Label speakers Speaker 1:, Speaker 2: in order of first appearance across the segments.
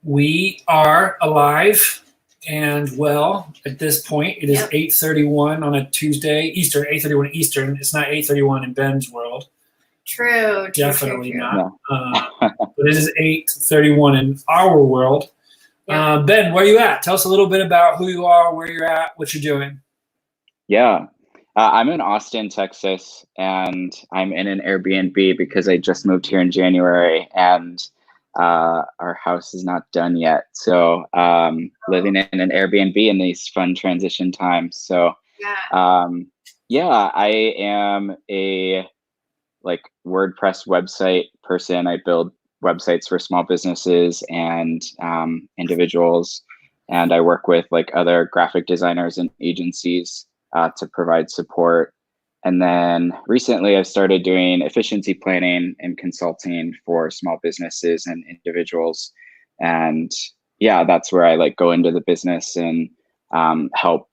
Speaker 1: We are alive and well at this point. It is 8:31 on a Tuesday, Eastern, 8:31 Eastern. It's not 8:31 in Ben's world.
Speaker 2: True.
Speaker 1: Definitely not. But it is 8:31 in our world. Ben, where are you at? Tell us a little bit about who you are, where you're at, what you're doing.
Speaker 3: Yeah. I'm in Austin, Texas, and I'm in an Airbnb because I just moved here in January, and our house is not done yet. So living in an Airbnb in these fun transition times. So I am a WordPress website person. I build websites for small businesses and individuals, and I work with other graphic designers and agencies to provide support. And then recently I've started doing efficiency planning and consulting for small businesses and individuals. And that's where I go into the business and help.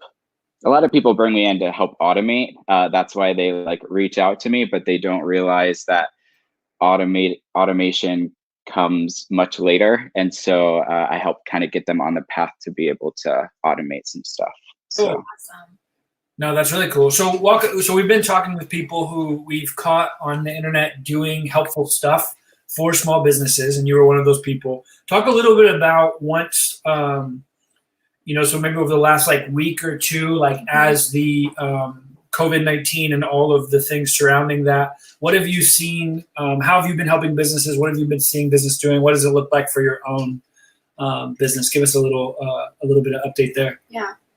Speaker 3: A lot of people bring me in to help automate. That's why they reach out to me, but they don't realize that automation comes much later. And so I help kind of get them on the path to be able to automate some stuff. So.
Speaker 2: Awesome.
Speaker 1: No, that's really cool. So we've been talking with people who we've caught on the internet doing helpful stuff for small businesses, and you were one of those people. Talk a little bit about once, so maybe over the last week or two, as the COVID-19 and all of the things surrounding that, what have you seen? How have you been helping businesses? What have you been seeing business doing? What does it look like for your own business? Give us a little bit of update there.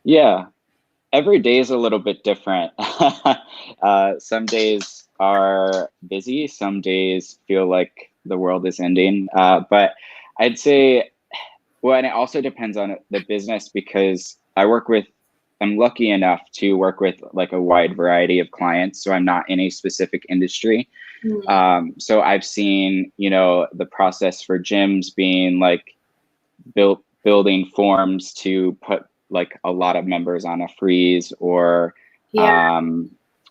Speaker 3: Yeah. Every day is a little bit different. Some days are busy. Some days feel like the world is ending. But I'd say, and it also depends on the business, because I'm lucky enough to work with a wide variety of clients. So I'm not in a specific industry. So I've seen, the process for gyms being building forms to put a lot of members on a freeze, or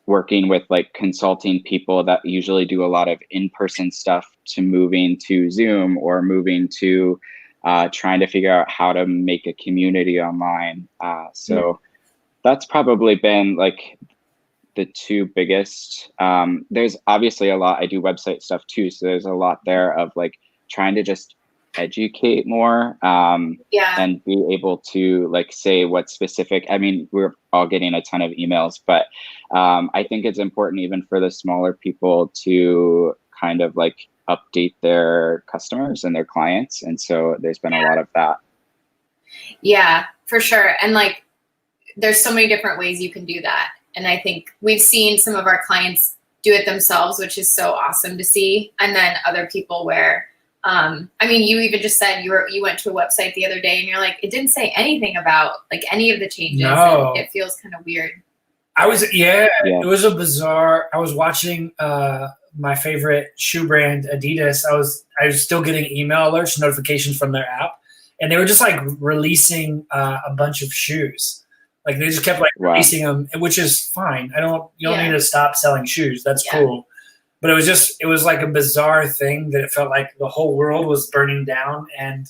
Speaker 3: working with consulting people that usually do a lot of in-person stuff to moving to Zoom, or moving to trying to figure out how to make a community online. So that's probably been the two biggest. There's obviously a lot. I do website stuff too. So there's a lot there of trying to just educate more and be able to say what's specific. I mean, we're all getting a ton of emails, but I think it's important even for the smaller people to kind of update their customers and their clients. And so there's been a lot of that.
Speaker 2: Yeah, for sure. And there's so many different ways you can do that. And I think we've seen some of our clients do it themselves, which is so awesome to see. And then other people where you even just said you went to a website the other day and you're it didn't say anything about any of the changes.
Speaker 1: No.
Speaker 2: And it feels kind of weird.
Speaker 1: It was a bizarre. I was watching my favorite shoe brand, Adidas. I was still getting email alerts, notifications from their app, and they were just releasing a bunch of shoes. They just kept releasing them, which is fine. You don't need to stop selling shoes. That's cool. But it was a bizarre thing that it felt like the whole world was burning down, and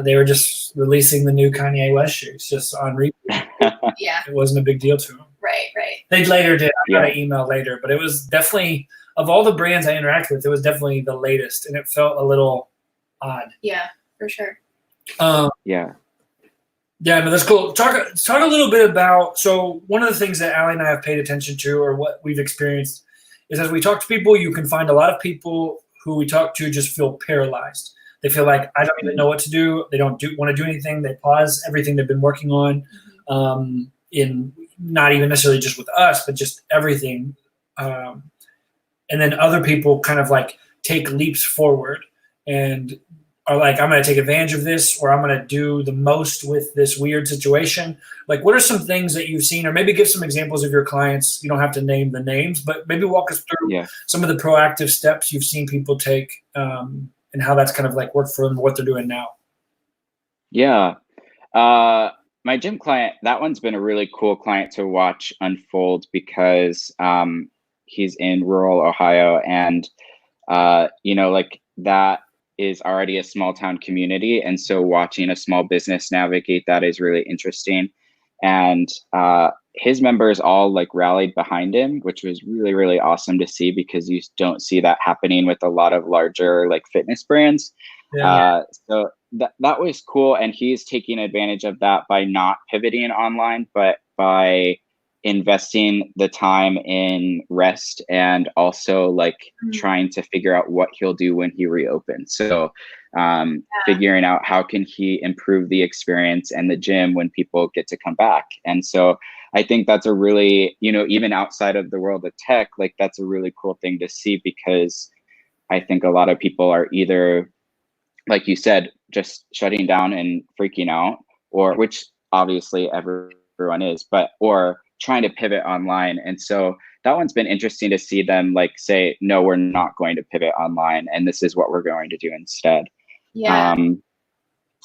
Speaker 1: they were just releasing the new Kanye West shoes just on repeat. It wasn't a big deal to them.
Speaker 2: Right.
Speaker 1: They later did. I got an email later, but it was definitely, of all the brands I interacted with, it was definitely the latest, and it felt a little odd.
Speaker 2: Yeah, for sure.
Speaker 1: Yeah, no, that's cool. Talk a little bit about, so one of the things that Allie and I have paid attention to, or what we've experienced, is as we talk to people, you can find a lot of people who we talk to just feel paralyzed. They feel I don't even know what to do. They don't want to do anything. They pause everything they've been working on, in not even necessarily just with us, but just everything. And then other people kind of take leaps forward and are I'm going to take advantage of this, or I'm going to do the most with this weird situation. What are some things that you've seen, or maybe give some examples of your clients? You don't have to name the names, but maybe walk us through some of the proactive steps you've seen people take, and how that's kind of worked for them, what they're doing now.
Speaker 3: Yeah. My gym client, that one's been a really cool client to watch unfold, because he's in rural Ohio, and that is already a small town community. And so watching a small business navigate that is really interesting. And his members all like rallied behind him, which was really, really awesome to see, because you don't see that happening with a lot of larger like fitness brands. So that was cool. And he's taking advantage of that by not pivoting online, but by investing the time in rest, and also like trying to figure out what he'll do when he reopens. So figuring out how can he improve the experience and the gym when people get to come back. And so I think that's a really, you know, even outside of the world of tech, like that's a really cool thing to see, because I think a lot of people are either, like you said, just shutting down and freaking out, or which obviously everyone is, but or trying to pivot online. And so that one's been interesting to see them like say, no, we're not going to pivot online, and this is what we're going to do instead. And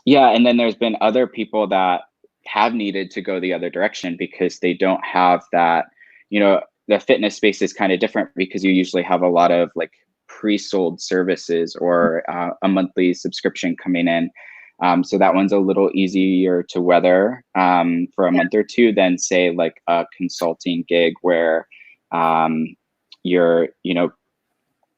Speaker 3: then there's been other people that have needed to go the other direction because they don't have that, you know, the fitness space is kind of different because you usually have a lot of like pre-sold services or a monthly subscription coming in. So that one's a little easier to weather for a month or two than say like a consulting gig where you're, you know,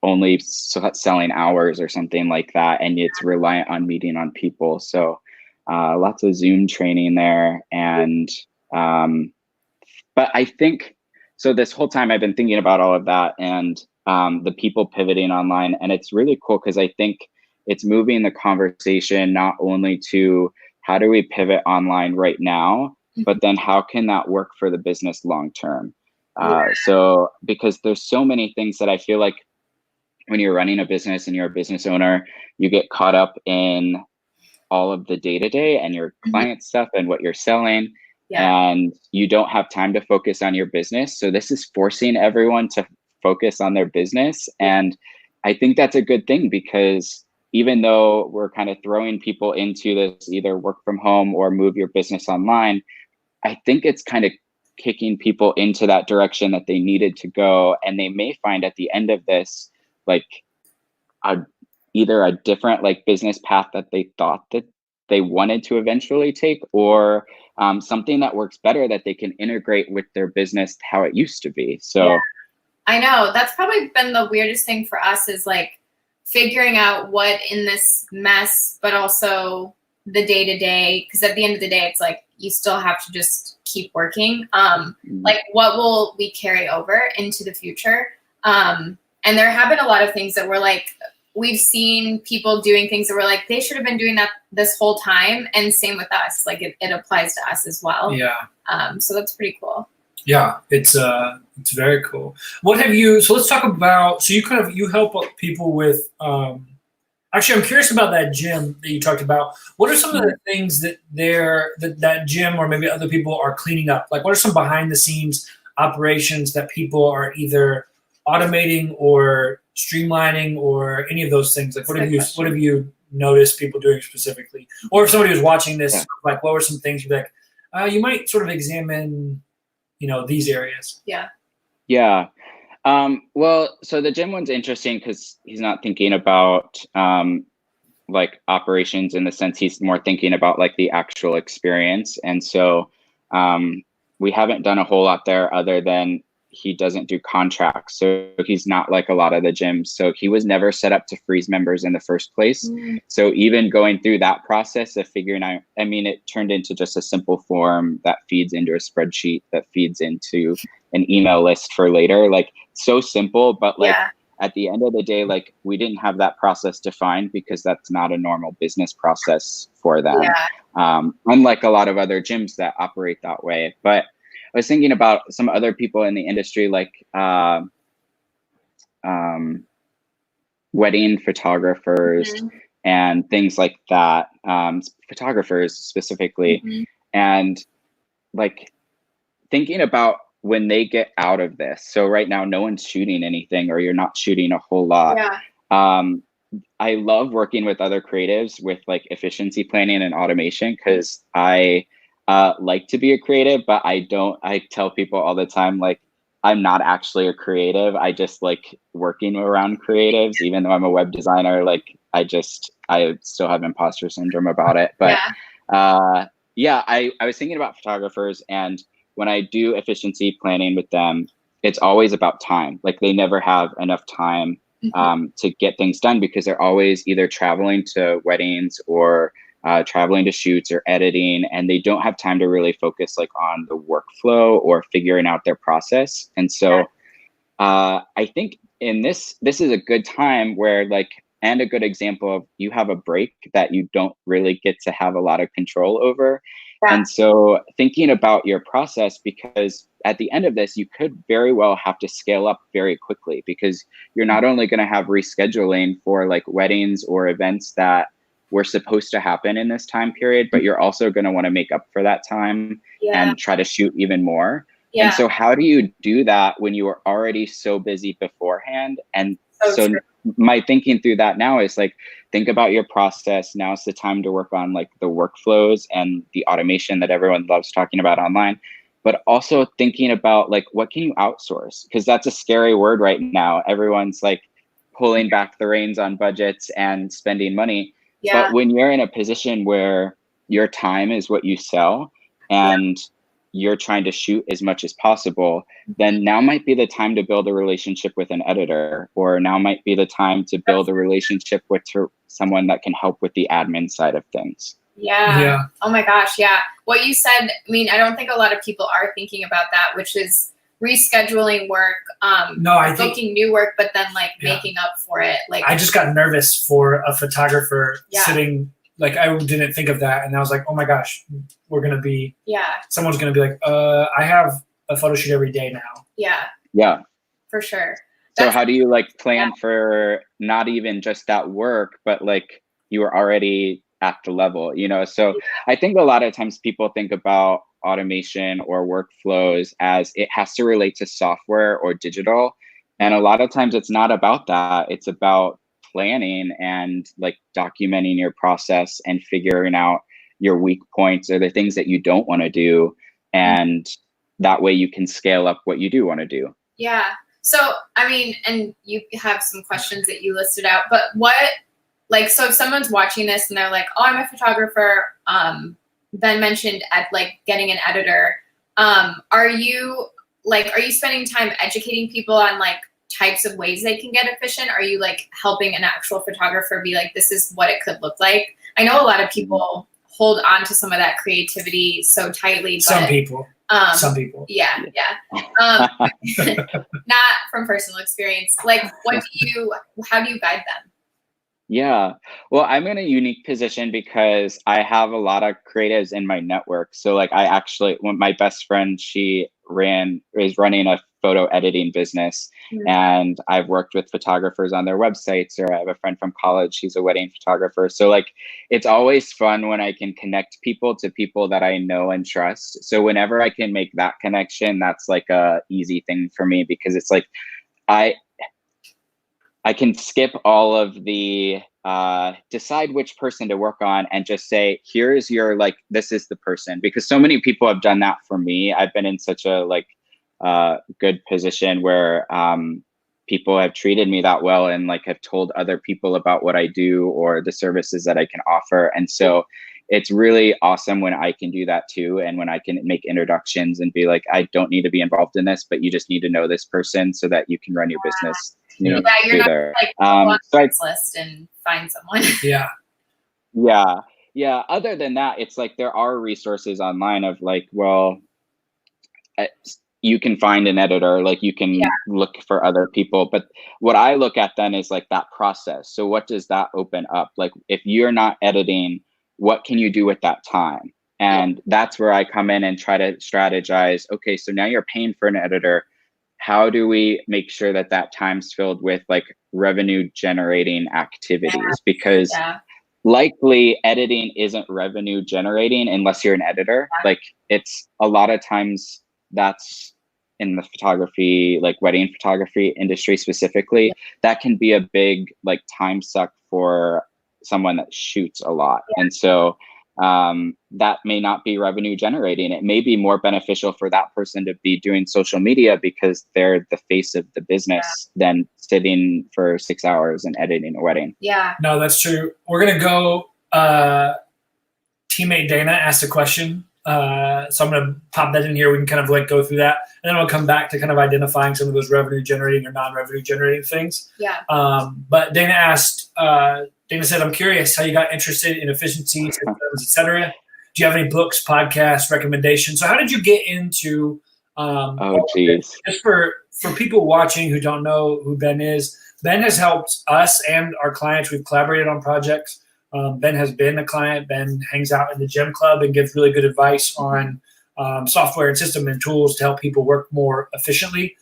Speaker 3: only selling hours or something like that, and it's reliant on meeting on people. So lots of Zoom training there. And but I think, so this whole time I've been thinking about all of that and the people pivoting online, and it's really cool because I think it's moving the conversation not only to how do we pivot online right now, but then how can that work for the business long term? So because there's so many things that I feel like when you're running a business and you're a business owner, you get caught up in all of the day-to-day and your client stuff and what you're selling, and you don't have time to focus on your business. So this is forcing everyone to focus on their business. And I think that's a good thing, because even though we're kind of throwing people into this either work from home or move your business online, I think it's kind of kicking people into that direction that they needed to go. And they may find at the end of this, like either a different like business path that they thought that they wanted to eventually take, or something that works better that they can integrate with their business how it used to be. So
Speaker 2: I know that's probably been the weirdest thing for us, is like figuring out what in this mess, but also the day-to-day, because at the end of the day, it's like you still have to just keep working. Like what will we carry over into the future? And there have been a lot of things that we're like, we've seen people doing things that we're like, they should have been doing that this whole time. And same with us, like it applies to us as well. So that's pretty cool.
Speaker 1: Yeah, it's very cool. What have you, so let's talk about, so you help people with, actually I'm curious about that gym that you talked about. What are some of the things that that gym or maybe other people are cleaning up? Like what are some behind the scenes operations that people are either automating or streamlining or any of those things? Like what have you noticed people doing specifically? Or if somebody was watching this, like what were some things you'd be like, you might sort of examine, you know, these areas?
Speaker 3: Well, so the gym one's interesting because he's not thinking about like operations in the sense, he's more thinking about like the actual experience. And so we haven't done a whole lot there other than he doesn't do contracts. So he's not like a lot of the gyms. So he was never set up to freeze members in the first place. So even going through that process of figuring out, I mean, it turned into just a simple form that feeds into a spreadsheet that feeds into an email list for later. Like so simple, but like at the end of the day, like we didn't have that process defined because that's not a normal business process for them. Unlike a lot of other gyms that operate that way. But I was thinking about some other people in the industry, like wedding photographers and things like that, photographers specifically, and like thinking about when they get out of this. So right now, no one's shooting anything, or you're not shooting a whole lot. I love working with other creatives with like efficiency planning and automation, because I like to be a creative, but I tell people all the time, like, I'm not actually a creative. I just like working around creatives, even though I'm a web designer. Like I still have imposter syndrome about it. But I was thinking about photographers, and when I do efficiency planning with them, it's always about time. Like they never have enough time to get things done because they're always either traveling to weddings or traveling to shoots or editing, and they don't have time to really focus like on the workflow or figuring out their process. And so I think in this is a good time where like, and a good example of you have a break that you don't really get to have a lot of control over. And so thinking about your process, because at the end of this, you could very well have to scale up very quickly, because you're not only going to have rescheduling for like weddings or events that were supposed to happen in this time period, but you're also going to want to make up for that time and try to shoot even more. And so how do you do that when you are already so busy beforehand? And so my thinking through that now is like, think about your process. Now is the time to work on like the workflows and the automation that everyone loves talking about online, but also thinking about like, what can you outsource? Because that's a scary word right now. Everyone's like pulling back the reins on budgets and spending money. But when you're in a position where your time is what you sell and you're trying to shoot as much as possible, then now might be the time to build a relationship with an editor, or now might be the time to build a relationship with someone that can help with the admin side of things.
Speaker 2: Yeah. Oh my gosh. Yeah. What you said, I mean, I don't think a lot of people are thinking about that, which is rescheduling work, booking new work, but then like making up for it. Like
Speaker 1: I just got nervous for a photographer sitting, like I didn't think of that. And I was like, oh my gosh, we're going to be, someone's going to be like, I have a photo shoot every day now.
Speaker 2: Yeah. For sure.
Speaker 3: So how do you like plan for not even just that work, but like you were already at the level, you know? So I think a lot of times people think about automation or workflows as it has to relate to software or digital. And a lot of times it's not about that. It's about planning and like documenting your process and figuring out your weak points or the things that you don't want to do. And that way you can scale up what you do want to do.
Speaker 2: Yeah. So, I mean, and you have some questions that you listed out, but so if someone's watching this and they're like, oh, I'm a photographer, Ben mentioned like getting an editor. Are you spending time educating people on like types of ways they can get efficient? Are you like helping an actual photographer be like, this is what it could look like? I know a lot of people hold on to some of that creativity so tightly. But,
Speaker 1: some people.
Speaker 2: Yeah. Not from personal experience. Like, how do you guide them?
Speaker 3: Yeah, well, I'm in a unique position because I have a lot of creatives in my network. So like my best friend, she is running a photo editing business, and I've worked with photographers on their websites, or I have a friend from college, she's a wedding photographer. So like, it's always fun when I can connect people to people that I know and trust. So whenever I can make that connection, that's like a easy thing for me, because it's like, I can skip all of the decide which person to work on and just say, here's your, like, this is the person, because so many people have done that for me. I've been in such a good position where people have treated me that well and like have told other people about what I do or the services that I can offer. And so it's really awesome when I can do that too. And when I can make introductions and be like, I don't need to be involved in this, but you just need to know this person so that you can run your business.
Speaker 2: You're not like go on list and find someone.
Speaker 3: Yeah. Other than that, it's like there are resources online of like, well, you can find an editor, like you can look for other people. But what I look at then is like that process. So what does that open up? Like if you're not editing, what can you do with that time? And that's where I come in and try to strategize. Okay, so now you're paying for an editor. How do we make sure that that time's filled with like revenue generating activities? Because likely editing isn't revenue generating unless you're an editor. Like it's a lot of times that's in the photography, like wedding photography industry specifically, that can be a big like time suck for someone that shoots a lot. And so that may not be revenue generating. It may be more beneficial for that person to be doing social media because they're the face of the business than sitting for 6 hours and editing a wedding.
Speaker 2: Yeah.
Speaker 1: No, that's true. We're going to go, teammate Dana asked a question. So I'm going to pop that in here. We can kind of like go through that. And then we'll come back to kind of identifying some of those revenue generating or non-revenue generating things.
Speaker 2: Yeah.
Speaker 1: But Dana asked, Dana said, I'm curious how you got interested in efficiency, systems, et cetera. Do you have any books, podcasts, recommendations? So how did you get into just for people watching who don't know who Ben is, Ben has helped us and our clients. We've collaborated on projects. Ben has been a client. Ben hangs out in the gym club and gives really good advice on software and system and tools to help people work more efficiently.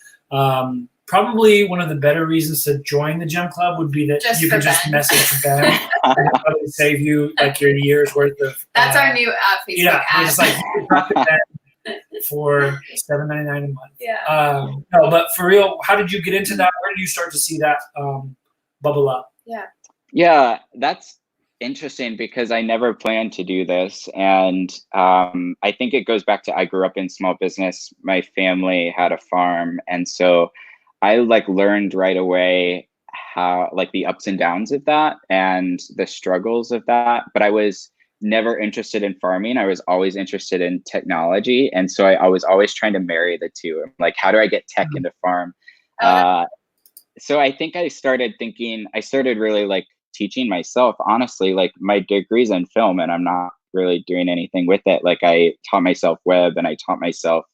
Speaker 1: Probably one of the better reasons to join the gym club would be that you can just message Ben and it'll probably save you like your year's worth of.
Speaker 2: That's our new Facebook ad.
Speaker 1: It's like you talk to Ben for $7.99 a month.
Speaker 2: Yeah.
Speaker 1: No, but for real, how did you get into that? Where did you start to see that bubble up?
Speaker 3: Yeah, that's interesting because I never planned to do this. And I think it goes back to I grew up in small business. My family had a farm. And so I like learned right away how like the ups and downs of that and the struggles of that. But I was never interested in farming. I was always interested in technology. And so I was always trying to marry the two. Like, how do I get tech into farm? So I think I started really like teaching myself, honestly, like my degree's in film and I'm not really doing anything with it. Like I taught myself web and I taught myself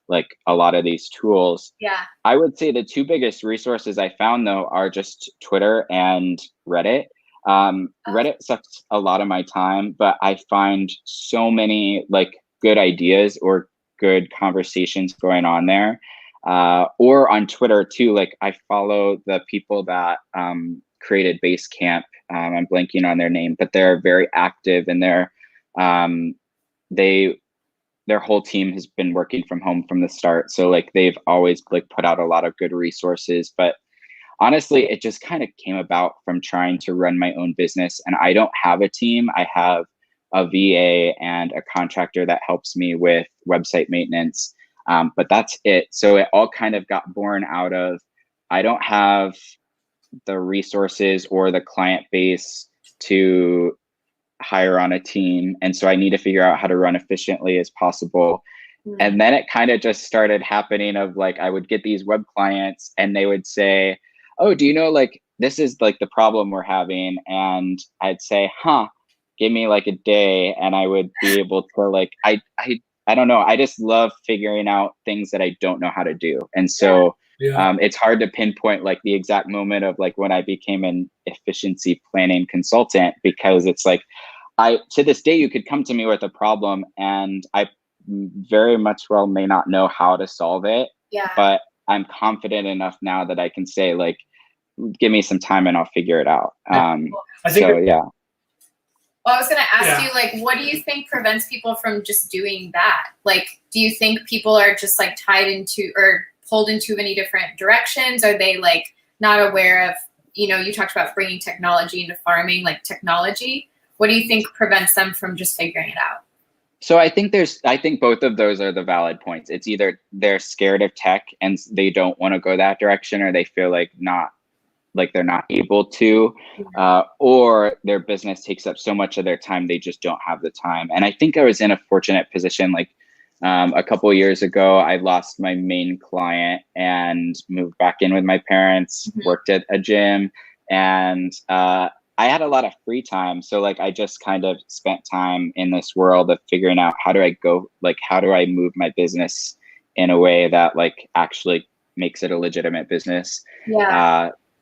Speaker 3: like a lot of these tools.
Speaker 2: Yeah.
Speaker 3: I would say the two biggest resources I found though are just Twitter and Reddit. Reddit sucks a lot of my time, but I find so many like good ideas or good conversations going on there. Or on Twitter too. Like I follow the people that created Basecamp. I'm blanking on their name, but they're very active and their whole team has been working from home from the start. So like they've always like put out a lot of good resources, but honestly, it just kind of came about from trying to run my own business. And I don't have a team. I have a VA and a contractor that helps me with website maintenance. But that's it. So it all kind of got born out of, I don't have the resources or the client base to hire on a team. And so I need to figure out how to run efficiently as possible. And then it kind of just started happening of like, I would get these web clients and they would say, oh, do you know, like, this is like the problem we're having. And I'd say, give me like a day. And I would be able to like, I don't know. I just love figuring out things that I don't know how to do. And so it's hard to pinpoint like the exact moment of like when I became an efficiency planning consultant, because it's like, to this day, you could come to me with a problem and I very much well may not know how to solve it, but I'm confident enough now that I can say like, give me some time and I'll figure it out.
Speaker 1: I think
Speaker 2: Well, I was going to ask you, like, what do you think prevents people from just doing that? Like, do you think people are just like tied into or pulled in too many different directions? Are they like not aware of, you talked about bringing technology into farming, like technology. What do you think prevents them from just figuring it out?
Speaker 3: So I think both of those are the valid points. It's either they're scared of tech and they don't want to go that direction, or they feel like they're not able to, or their business takes up so much of their time, they just don't have the time. And I think I was in a fortunate position. Like a couple of years ago, I lost my main client and moved back in with my parents, worked at a gym, and I had a lot of free time. So like, I just kind of spent time in this world of figuring out how do I move my business in a way that like actually makes it a legitimate business.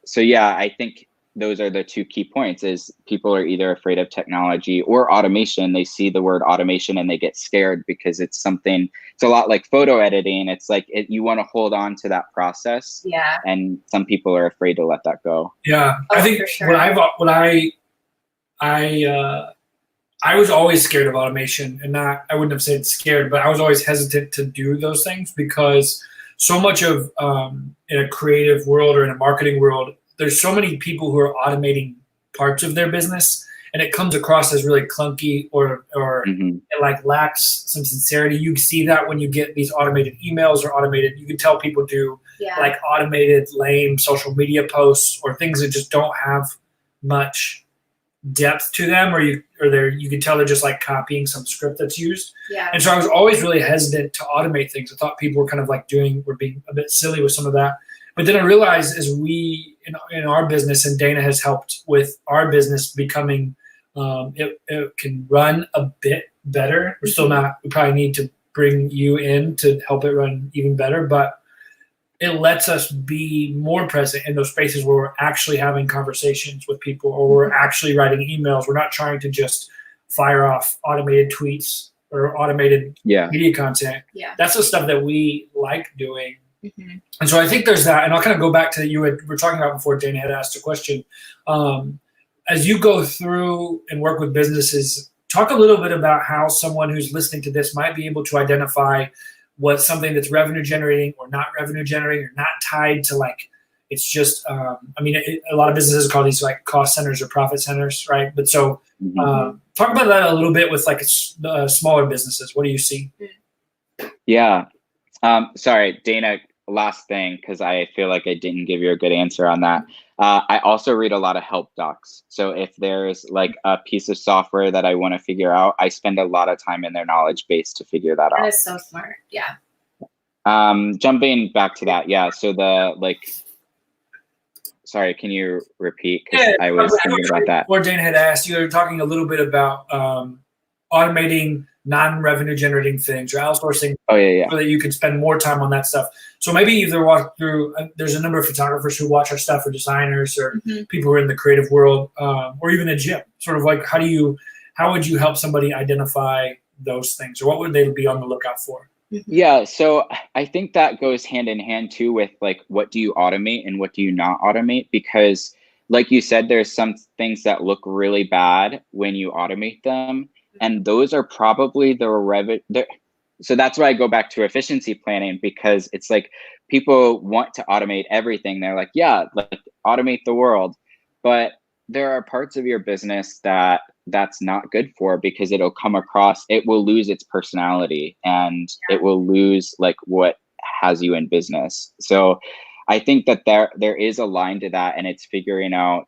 Speaker 3: So I think those are the two key points is people are either afraid of technology or automation. They see the word automation and they get scared because it's a lot like photo editing. It's like you want to hold on to that process. And some people are afraid to let that go.
Speaker 1: I think I was always scared of automation, and I wouldn't have said scared, but I was always hesitant to do those things because so much of in a creative world or in a marketing world, there's so many people who are automating parts of their business, and it comes across as really clunky or it like lacks some sincerity. You see that when you get these automated emails or automated, you can tell people do like automated lame social media posts or things that just don't have much depth to them, or you can tell they're just like copying some script that's used. And so I was always really hesitant to automate things. I thought people were kind of like were being a bit silly with some of that. But then I realized as we in our business, and Dana has helped with our business becoming it can run a bit better. We're still not, we probably need to bring you in to help it run even better, but it lets us be more present in those spaces where we're actually having conversations with people, or we're actually writing emails. We're not trying to just fire off automated tweets or automated media content. That's the stuff that we like doing. And so I think there's that. And I'll kind of go back to you were talking about before Dana had asked a question. As you go through and work with businesses, talk a little bit about how someone who's listening to this might be able to identify what's something that's revenue generating or not revenue generating, or not tied to like, it's just, a lot of businesses call these like cost centers or profit centers, right? But so talk about that a little bit with like smaller businesses. What do you see?
Speaker 3: Yeah. Sorry, Dana, last thing, because I feel like I didn't give you a good answer on that. I also read a lot of help docs. So if there's like a piece of software that I want to figure out, I spend a lot of time in their knowledge base to figure that out.
Speaker 2: That is so smart. Yeah.
Speaker 3: Jumping back to that. Yeah. So sorry, can you repeat? Because I was thinking about that.
Speaker 1: Before Dana had asked, you were talking a little bit about automating non-revenue generating things or outsourcing so that you can spend more time on that stuff. So maybe either walk through, there's a number of photographers who watch our stuff, or designers, or people who are in the creative world, or even a gym. Sort of like, how would you help somebody identify those things, or what would they be on the lookout for?
Speaker 3: Yeah, so I think that goes hand in hand too with like, what do you automate and what do you not automate? Because like you said, there's some things that look really bad when you automate them. And those are probably so that's why I go back to efficiency planning, because it's like people want to automate everything. They're like, yeah, like automate the world. But there are parts of your business that's not good for, because it will lose its personality, and it will lose like what has you in business. So I think that there is a line to that, and it's figuring out,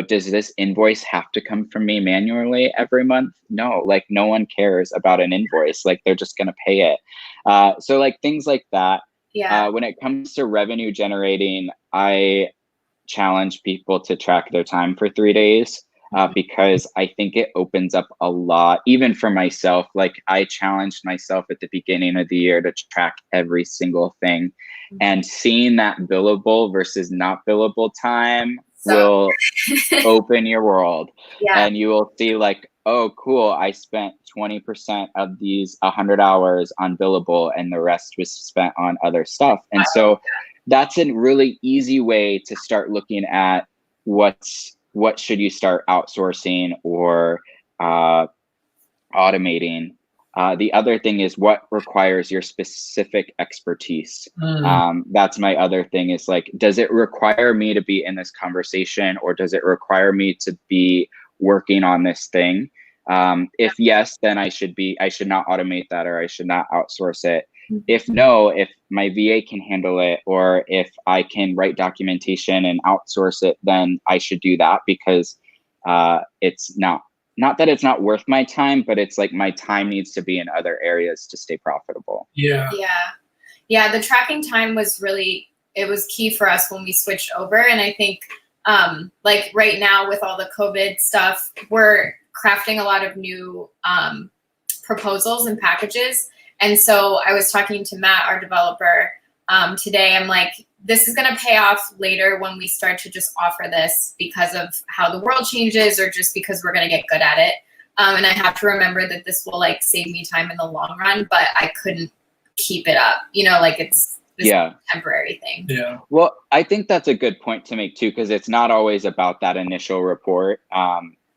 Speaker 3: does this invoice have to come from me manually every month? No, like no one cares about an invoice. Like they're just going to pay it. So like things like that. When it comes to revenue generating, I challenge people to track their time for 3 days, because I think it opens up a lot, even for myself. Like I challenged myself at the beginning of the year to track every single thing, and seeing that billable versus not billable time will open your world. And you will see like, oh, cool, I spent 20% of these 100 hours on billable, and the rest was spent on other stuff. And so that's a really easy way to start looking at what should you start outsourcing or automating. The other thing is what requires your specific expertise. That's my other thing, is like, does it require me to be in this conversation, or does it require me to be working on this thing? If yes, then I should not automate that, or I should not outsource it. If no, if my VA can handle it, or if I can write documentation and outsource it, then I should do that, because it's not that it's not worth my time, but it's like my time needs to be in other areas to stay profitable.
Speaker 2: Yeah. The tracking time was key for us when we switched over. And I think like right now with all the COVID stuff, we're crafting a lot of new proposals and packages. And so I was talking to Matt, our developer, today. I'm like, this is going to pay off later when we start to just offer this because of how the world changes, or just because we're going to get good at it. And I have to remember that this will like save me time in the long run, but I couldn't keep it up, like it's a temporary thing. Yeah.
Speaker 3: Well, I think that's a good point to make too, because it's not always about that initial report.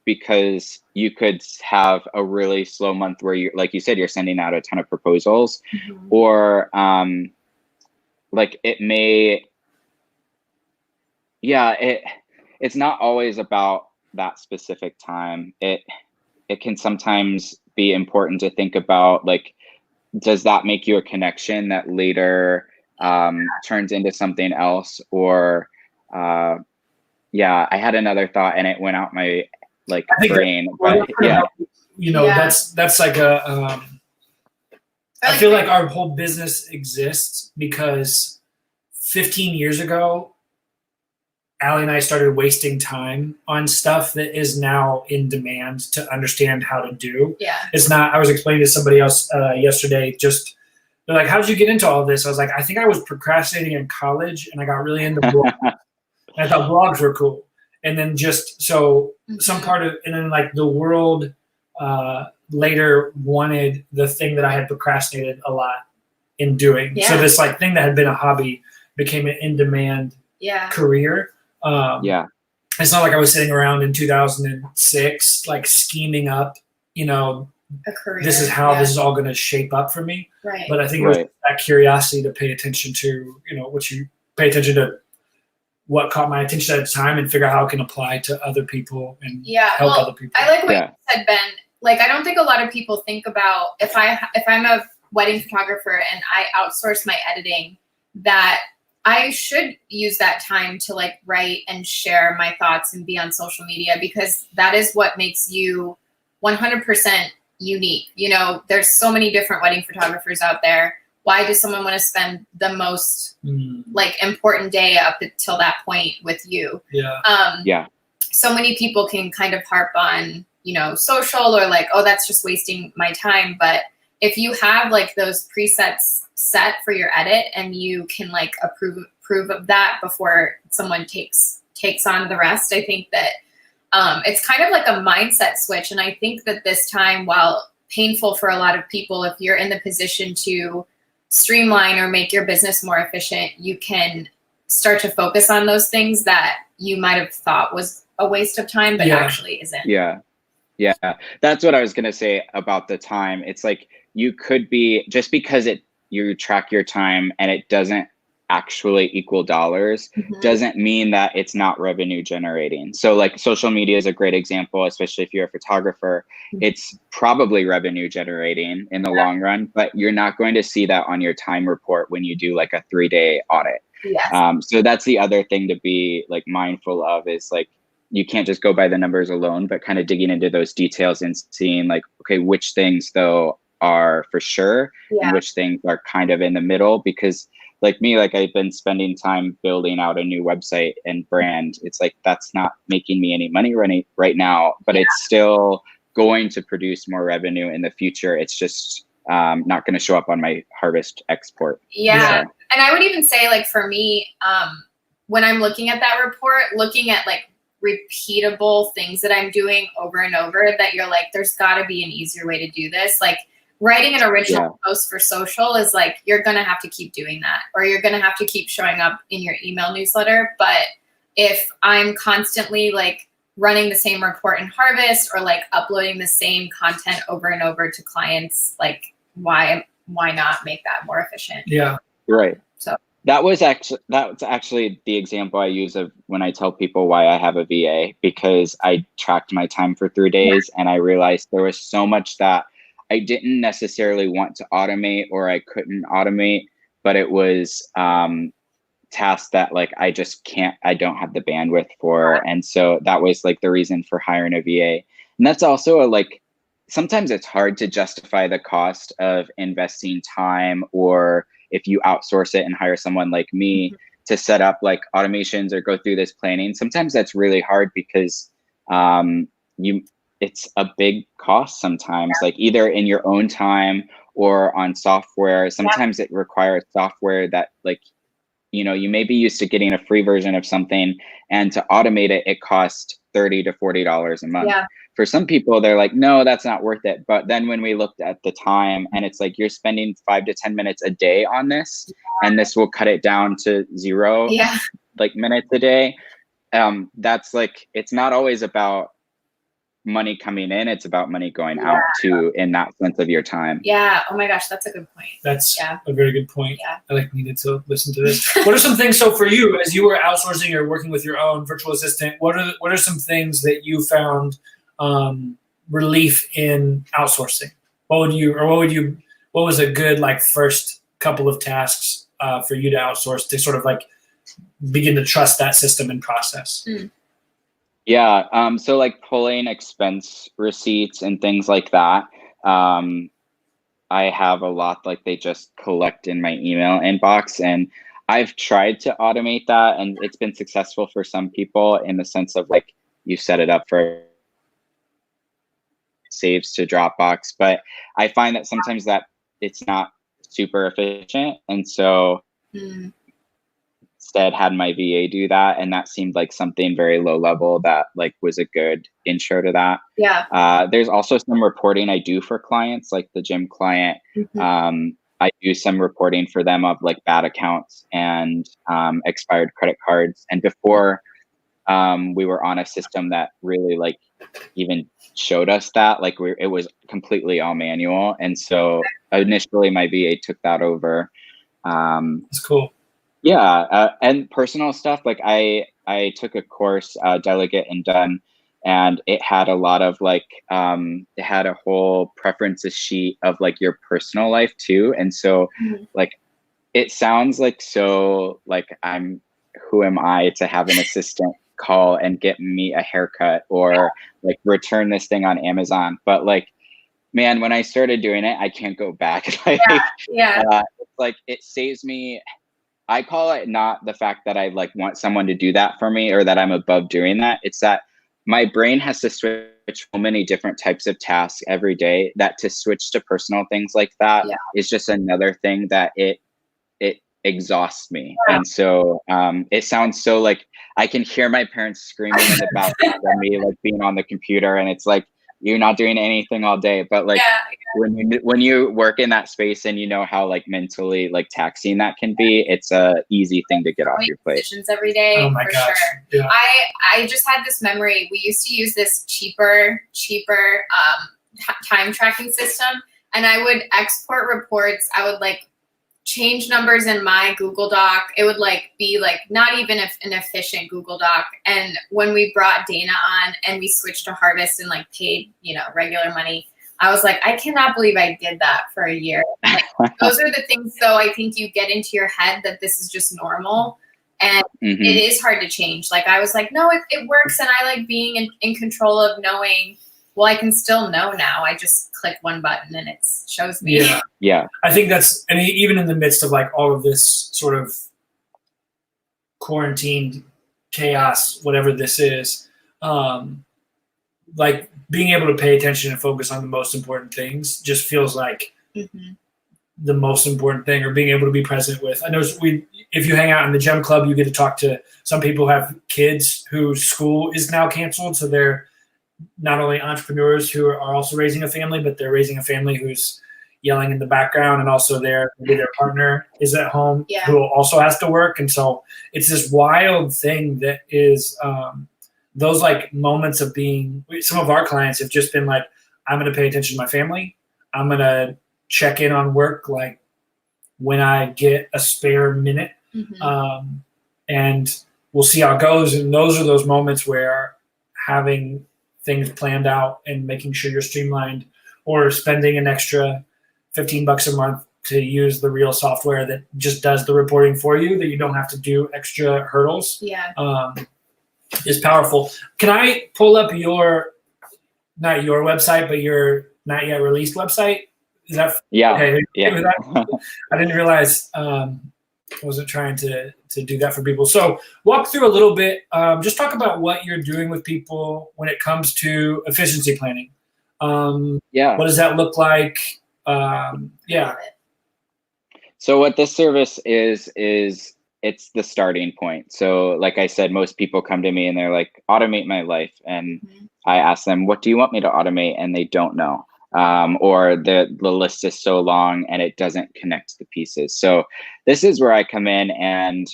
Speaker 3: Because you could have a really slow month where you, like you said, you're sending out a ton of proposals, or like it may, it's not always about that specific time, it can sometimes be important to think about, like, does that make you a connection that later turns into something else? Or yeah, I had another thought and it went out my brain, but yeah.
Speaker 1: That's like I feel like our whole business exists because 15 years ago, Allie and I started wasting time on stuff that is now in demand to understand how to do.
Speaker 2: Yeah.
Speaker 1: It's not, I was explaining to somebody else yesterday, they're like, how did you get into all this? I was like, I think I was procrastinating in college and I got really into blogs. I thought blogs were cool. And then some part of, and then like the world later wanted the thing that I had procrastinated a lot in doing.
Speaker 2: Yeah.
Speaker 1: So this like thing that had been a hobby became an in-demand career. It's not like I was sitting around in 2006 like scheming up,
Speaker 2: a career.
Speaker 1: This is how this is all going to shape up for me.
Speaker 2: Right.
Speaker 1: But I think it was that curiosity to pay attention to, pay attention to what caught my attention at the time and figure out how it can apply to other people and help other people.
Speaker 2: I like what you said, Ben. Like, I don't think a lot of people think about if I'm a wedding photographer and I outsource my editing, that I should use that time to like write and share my thoughts and be on social media, because that is what makes you 100% unique. There's so many different wedding photographers out there. Why does someone want to spend the most like important day up until that point with you?
Speaker 1: Yeah.
Speaker 2: So many people can kind of harp on, social or like, oh, that's just wasting my time. But if you have like those presets set for your edit and you can like approve of that before someone takes on the rest, I think that it's kind of like a mindset switch. And I think that this time, while painful for a lot of people, if you're in the position to streamline or make your business more efficient, you can start to focus on those things that you might have thought was a waste of time, but actually isn't.
Speaker 3: Yeah. That's what I was going to say about the time. It's like, you could be, just because you track your time and it doesn't actually equal dollars, doesn't mean that it's not revenue generating. So like social media is a great example, especially if you're a photographer. It's probably revenue generating in the long run, but you're not going to see that on your time report when you do like a 3-day audit. So that's the other thing to be like mindful of, is like, you can't just go by the numbers alone, but kind of digging into those details and seeing like, okay, which things though are for sure and which things are kind of in the middle. Because like me, like I've been spending time building out a new website and brand. It's like, that's not making me any money right now, but it's still going to produce more revenue in the future. It's just not going to show up on my harvest export.
Speaker 2: And I would even say, like, for me, when I'm looking at that report, looking at like repeatable things that I'm doing over and over, that you're like, there's got to be an easier way to do this. Like, writing an original post for social is like, you're going to have to keep doing that, or you're going to have to keep showing up in your email newsletter. But if I'm constantly like running the same report in Harvest, or like uploading the same content over and over to clients, like why not make that more efficient?
Speaker 1: Yeah.
Speaker 3: Right.
Speaker 2: So
Speaker 3: that's actually the example I use of when I tell people why I have a VA, because I tracked my time for 3 days and I realized there was so much that I didn't necessarily want to automate, or I couldn't automate, but it was tasks that like I don't have the bandwidth for. And so that was like the reason for hiring a VA. And that's also sometimes it's hard to justify the cost of investing time, or if you outsource it and hire someone like me to set up like automations or go through this planning. Sometimes that's really hard because it's a big cost sometimes, like either in your own time or on software. Sometimes it requires software that like, you may be used to getting a free version of something, and to automate it, it costs $30 to $40 a month. For some people, they're like, no, that's not worth it. But then when we looked at the time, and it's like, you're spending 5 to 10 minutes a day on this, and this will cut it down to 0 like minutes a day. That's like, it's not always about money coming in, it's about money going out too, in that sense of your time.
Speaker 2: Yeah. Oh my gosh, that's a good point.
Speaker 1: That's a very good point.
Speaker 2: Yeah.
Speaker 1: I needed to listen to this. What are some things, so for you, as you were outsourcing or working with your own virtual assistant, what are some things that you found relief in outsourcing? What was a good like first couple of tasks for you to outsource to sort of like begin to trust that system and process?
Speaker 3: Yeah. So like pulling expense receipts and things like that. I have a lot, like they just collect in my email inbox, and I've tried to automate that, and it's been successful for some people in the sense of like you set it up for saves to Dropbox, but I find that sometimes that it's not super efficient. And so instead had my VA do that, and that seemed like something very low level that like was a good intro to that.
Speaker 2: Yeah.
Speaker 3: There's also some reporting I do for clients, like the gym client. I do some reporting for them of like bad accounts and expired credit cards. And before we were on a system that really like even showed us that, like it was completely all manual. And so initially my VA took that over.
Speaker 1: That's cool.
Speaker 3: Yeah. And personal stuff, like I took a course, Delegate and Done, and it had a lot of like, it had a whole preferences sheet of like your personal life too. And so like, it sounds like, so like who am I to have an assistant call and get me a haircut or like return this thing on Amazon? But like, man, when I started doing it, I can't go back. Like, it's like, it saves me. I call it not the fact that I like want someone to do that for me or that I'm above doing that. It's that my brain has to switch so many different types of tasks every day that to switch to personal things like that is just another thing that it exhausts me. And so it sounds so like I can hear my parents screaming in the background of me like being on the computer, and it's like you're not doing anything all day. But like when you work in that space and you know how like mentally like taxing that can be, it's a easy thing to get off your plate.
Speaker 2: Decisions every day.
Speaker 1: Oh my gosh.
Speaker 2: Sure.
Speaker 1: Yeah.
Speaker 2: I just had this memory. We used to use this cheaper time tracking system, and I would export reports. I would like change numbers in my Google Doc. It would like be like not even an efficient Google Doc. And when we brought Dana on and we switched to Harvest and like paid, regular money, I was like, I cannot believe I did that for a year. Like, those are the things, though, I think you get into your head that this is just normal. And it is hard to change. Like I was like, no, it works. And I like being in control of knowing, well, I can still know now. I just click one button and it shows me.
Speaker 3: Yeah.
Speaker 1: I think that's, I mean, even in the midst of like all of this sort of quarantined chaos, whatever this is, like being able to pay attention and focus on the most important things just feels like the most important thing, or being able to be present with. I know if you hang out in the gym club, you get to talk to some people who have kids whose school is now canceled. So they're not only entrepreneurs who are also raising a family, but they're raising a family who's yelling in the background, and also maybe their partner is at home who also has to work. And so it's this wild thing that is those like moments of being, some of our clients have just been like, I'm going to pay attention to my family. I'm going to check in on work like when I get a spare minute, and we'll see how it goes. And those are those moments where having things planned out and making sure you're streamlined, or spending an extra $15 a month to use the real software that just does the reporting for you, that you don't have to do extra hurdles, is powerful. Can I pull up not your website, but your not yet released website? Is that okay?
Speaker 3: Yeah.
Speaker 1: I didn't realize I wasn't trying to do that for people. So walk through a little bit, just talk about what you're doing with people when it comes to efficiency planning. What does that look like?
Speaker 3: So what this service is it's the starting point. So like I said, most people come to me and they're like, automate my life. And I ask them, what do you want me to automate? And they don't know. Or the list is so long and it doesn't connect the pieces. So this is where I come in, and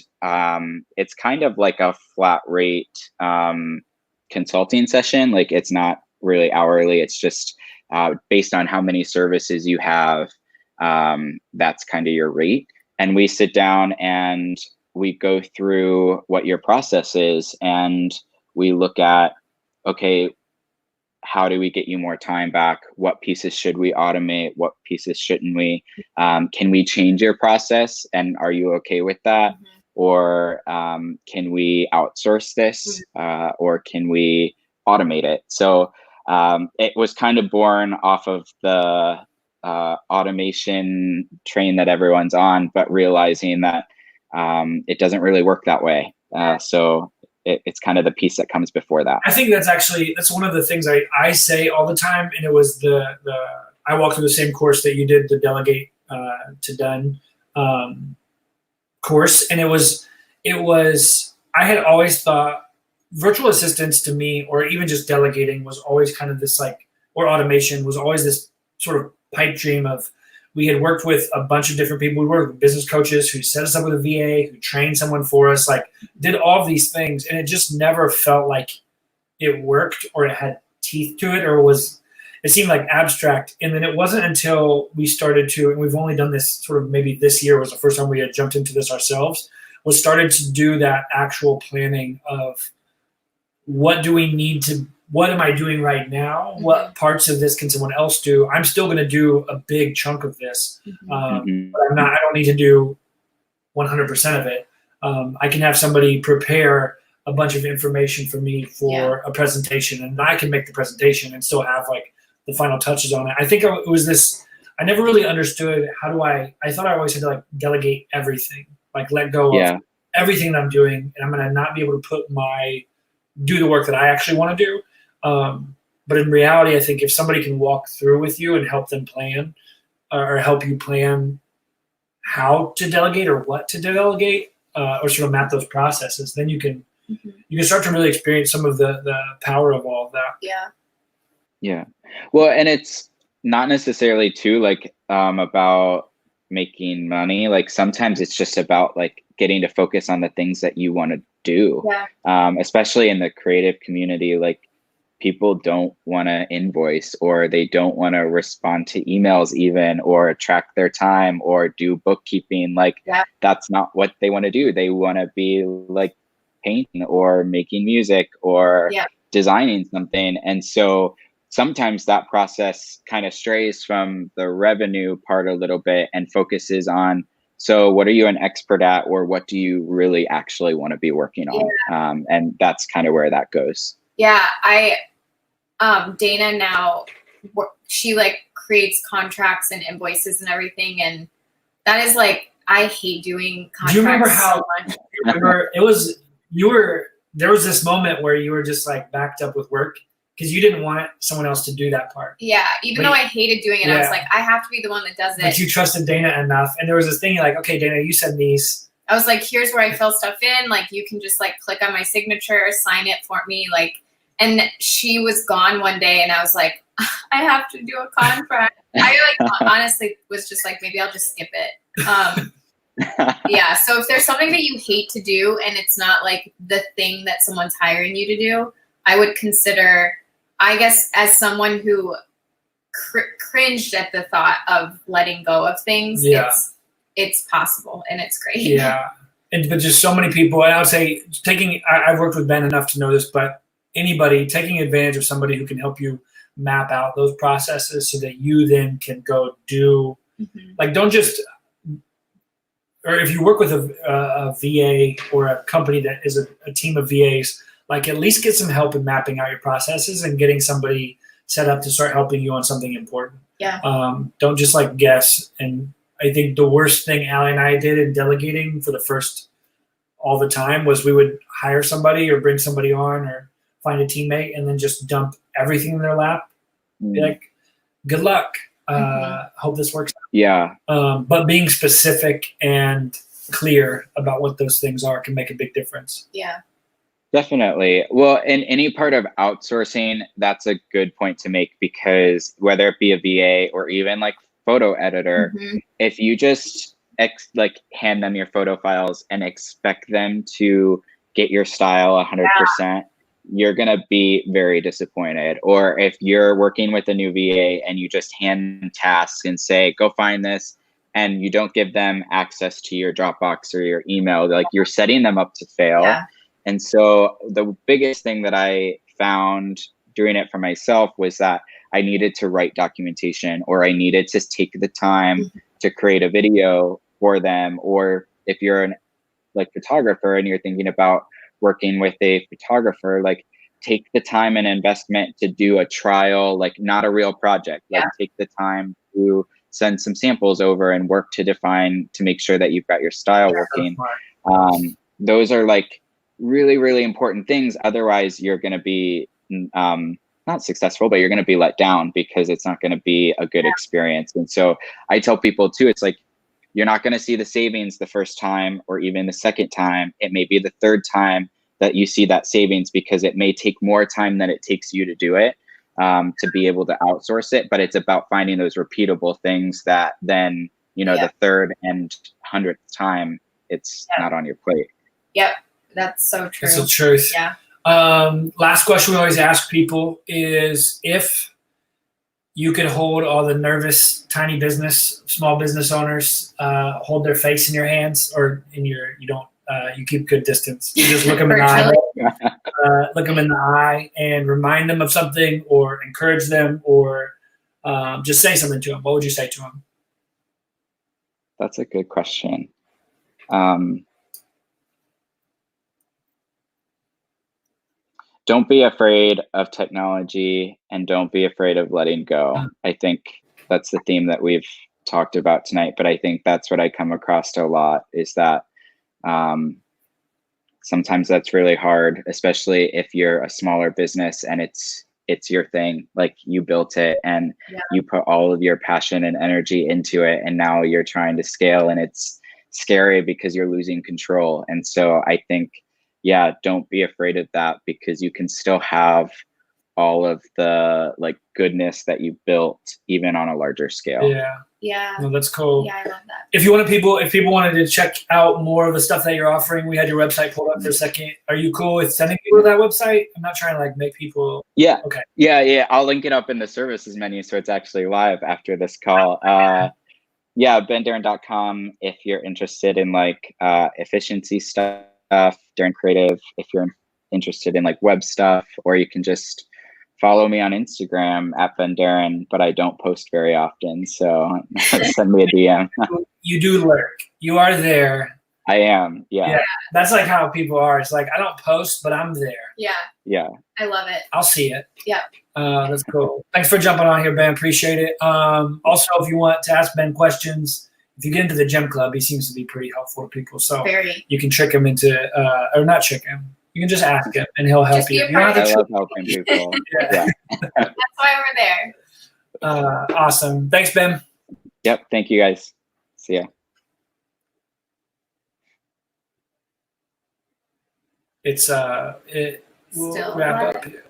Speaker 3: it's kind of like a flat rate consulting session. Like it's not really hourly. It's just based on how many services you have. That's kind of your rate. And we sit down and we go through what your process is, and we look at, okay, how do we get you more time back? What pieces should we automate? What pieces shouldn't we? Can we change your process? And are you okay with that?
Speaker 2: Mm-hmm.
Speaker 3: Or can we outsource this? Or can we automate it? So it was kind of born off of the automation train that everyone's on, but realizing that it doesn't really work that way. So it's kind of the piece that comes before that.
Speaker 1: I think that's one of the things I say all the time. And it was I walked through the same course that you did, the Delegate to Done course. And it was, I had always thought virtual assistants to me, or even just delegating, was always kind of this or automation was always this sort of pipe dream of, we had worked with a bunch of different people. We worked with business coaches who set us up with a VA, who trained someone for us, did all of these things. And it just never felt like it worked, or it had teeth to it, or it seemed like abstract. And then it wasn't until we started to, and we've only done this sort of, maybe this year was the first time we had jumped into this ourselves, was started to do that actual planning of, what do we need to, what am I doing right now? Mm-hmm. What parts of this can someone else do? I'm still going to do a big chunk of this, but I don't need to do 100% of it. I can have somebody prepare a bunch of information for me for a presentation, and I can make the presentation and still have the final touches on it. I think it was this, I never really understood I thought I always had to delegate everything, let go of everything that I'm doing, and I'm going to not be able to do the work that I actually want to do. But in reality, I think if somebody can walk through with you and help them plan, or help you plan how to delegate or what to delegate, or sort of map those processes, then you can start to really experience some of the power of all of that.
Speaker 3: Yeah. Well, and it's not necessarily too about making money. Sometimes it's just about getting to focus on the things that you want to do. Especially in the creative community, people don't want to invoice, or they don't want to respond to emails even, or track their time, or do bookkeeping. That's not what they want to do. They want to be painting or making music or designing something. And so sometimes that process kind of strays from the revenue part a little bit and focuses on, so what are you an expert at, or what do you really actually want to be working on? And that's kind of where that goes.
Speaker 2: Yeah, Dana now, she creates contracts and invoices and everything, and that is I hate doing contracts.
Speaker 1: Do you remember
Speaker 2: so much.
Speaker 1: You remember there was this moment where you were just backed up with work because you didn't want someone else to do that part.
Speaker 2: Yeah, even though I hated doing it, I was I have to be the one that does it.
Speaker 1: But you trusted Dana enough, and there was this thing okay, Dana, you said these.
Speaker 2: I was here's where I fill stuff in. You can just click on my signature, sign it for me, And she was gone one day, and I was I have to do a contract. I honestly was just maybe I'll just skip it. Yeah. So if there's something that you hate to do, and it's not the thing that someone's hiring you to do, I would consider, I guess, as someone who cringed at the thought of letting go of things, it's possible, and it's great.
Speaker 1: Yeah. But just so many people, and I would say I've worked with Ben enough to know this, but anybody taking advantage of somebody who can help you map out those processes so that you then can go do, don't just, or if you work with a VA or a company that is a team of VAs, at least get some help in mapping out your processes and getting somebody set up to start helping you on something important.
Speaker 2: Yeah.
Speaker 1: Don't just guess. And I think the worst thing Allie and I did in delegating for the first all the time was we would hire somebody or bring somebody on or find a teammate and then just dump everything in their lap. Be good luck. Hope this works out.
Speaker 3: Yeah.
Speaker 1: But being specific and clear about what those things are can make a big difference.
Speaker 2: Yeah.
Speaker 3: Definitely. Well, in any part of outsourcing, that's a good point to make, because whether it be a VA or even photo editor, if you just hand them your photo files and expect them to get your style 100%, you're going to be very disappointed. Or if you're working with a new VA and you just hand them tasks and say, go find this, and you don't give them access to your Dropbox or your email, like you're setting them up to fail.
Speaker 2: Yeah.
Speaker 3: And so the biggest thing that I found doing it for myself was that I needed to write documentation, or I needed to take the time to create a video for them. Or if you're an like photographer and you're thinking about working with a photographer, like take the time and investment to do a trial, like not a real project, like take the time to send some samples over and work to define, to make sure that you've got your style working. Those are like really, really important things. Otherwise you're going to be not successful, but you're going to be let down because it's not going to be a good experience. And so I tell people too, it's like, you're not going to see the savings the first time or even the second time. It may be the third time that you see that savings, because it may take more time than it takes you to do it, to be able to outsource it. But it's about finding those repeatable things that then, you know, the third and 100th time, it's not on your plate.
Speaker 2: Yep. That's so true.
Speaker 1: That's the truth.
Speaker 2: Yeah.
Speaker 1: Last question we always ask people is, if you could hold all the nervous, tiny business, small business owners, hold their face in your hands, or in your, you keep good distance. You just look them in the eye, look them in the eye and remind them of something, or encourage them, or just say something to them. What would you say to them?
Speaker 3: That's a good question. Don't be afraid of technology, and don't be afraid of letting go. I think that's the theme that we've talked about tonight, but I think that's what I come across a lot, is that sometimes that's really hard, especially if you're a smaller business and it's your thing, like you built it and you put all of your passion and energy into it, and now you're trying to scale, and it's scary because you're losing control. And so I think, don't be afraid of that, because you can still have all of the like goodness that you built even on a larger scale.
Speaker 2: Yeah.
Speaker 1: No, that's cool.
Speaker 2: Yeah, I love that.
Speaker 1: If people wanted to check out more of the stuff that you're offering, we had your website pulled up for a second. Are you cool with sending people to that website? I'm not trying to like make people.
Speaker 3: Yeah.
Speaker 1: Okay.
Speaker 3: Yeah. I'll link it up in the services menu, so it's actually live after this call. bendaron.com if you're interested in like efficiency stuff during creative, if you're interested in like web stuff, or you can just follow me on Instagram at Ben Daron, but I don't post very often, so send me a DM.
Speaker 1: You do lurk. You are there.
Speaker 3: I am. Yeah.
Speaker 1: That's like how people are. It's like, I don't post, but I'm there.
Speaker 2: Yeah. I love it.
Speaker 1: I'll see it.
Speaker 2: Yeah.
Speaker 1: That's cool. Thanks for jumping on here, Ben. Appreciate it. Also, if you want to ask Ben questions, if you get into the gym club, he seems to be pretty helpful to people. So you can trick him into, or not trick him. You can just ask him, and he'll help you.
Speaker 3: I love helping people.
Speaker 2: That's why we're there.
Speaker 1: Awesome. Thanks, Ben.
Speaker 3: Yep. Thank you, guys. See ya.
Speaker 1: We'll wrap up here.